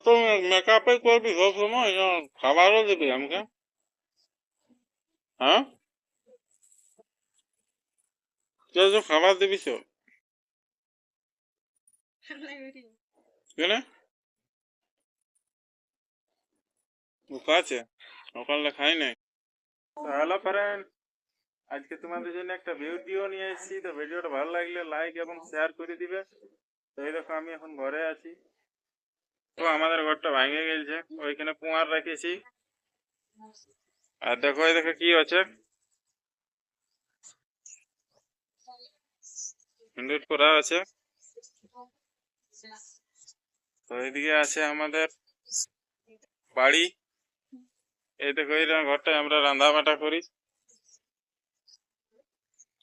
তো মেকআপে করবি সব সময় না খাবারও দিবি আমাকে? হ্যাঁ, তুই তো খাবার দিবি তো কেন বুকা আছে সকালে খাই নাই। হ্যালো ফ্রেন্ড, আজকে তোমাদের জন্য একটা ভিডিও নিয়ে এসেছি। তো ভিডিওটা ভালো লাগলে লাইক এবং শেয়ার করে দিবে। তো এই দেখো আমি এখন ঘরে আছি। তো আমাদের ঘরটা ভেঙে গেছে, ওইখানে কুয়ার রেখেছি। আর দেখো এই দেখো কি আছে, হ্যান্ডেল করা আছে। তো এইদিকে আছে আমাদের বাড়ি। এই দেখো এই ঘরটায় আমরা রান্না বান্না করি।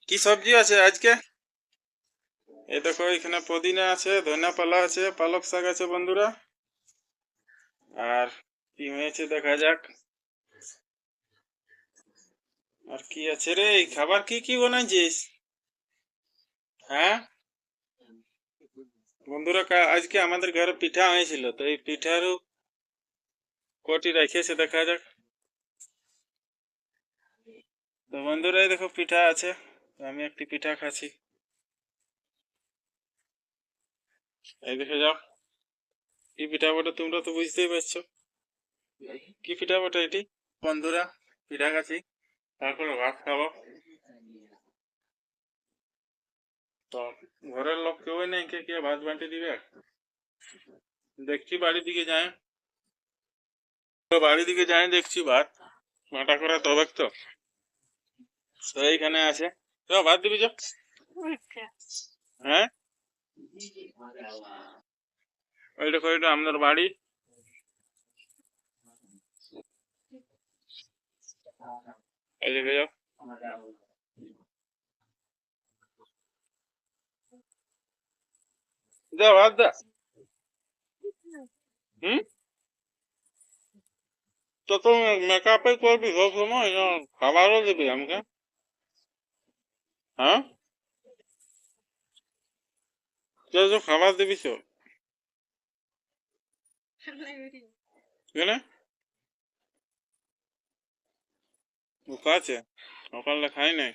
কি সবজি আছে আজকে? এই দেখো এখানে পুদিনা আছে, ধনিয়া পাতা আছে, পালক শাক আছে বন্ধুরা। আর কি হয়েছে দেখা যাক। আর কি আছে রে, খাবার কি কি বানাইছিস? হ্যাঁ বন্ধুরা, আজকে আমাদের ঘরে পিঠা হয়েছিল, তো এই পিঠারও কটি রেখেছে দেখা যাক। তো বন্ধুরা এই দেখো পিঠা আছে, তো আমি একটি পিঠা খাচ্ছি। এই দেখে যাও কি পিঠা বটে, তোমরা তো বুঝতেই পারছো কি পিঠা বটে এটি। বন্ধুরা পিঠা খাচ্ছি, তারপরে ভাত খাবো। তো ঘরের লোক কেউ নেই, কে কে ভাত বাঁটি দিবে দেখছি। বাড়ির দিকে যায়, তো বাড়ির দিকে যাই দেখছি ভাত বাটা করা তবে তো। তো এইখানে আছে, তো ভাত দিবি যা। হ্যাঁ ওই দেখো এটা আমাদের বাড়ি। এই দেখে যাও, যা ভাত দা। হুম, তো তুমি মেকআপে করবি সব সময় না খাবারও দিবি আমাকে? হ্যাঁ, তুই তো খাবার দিবি তো কেন বুকা আছে সকালে খাই নাই।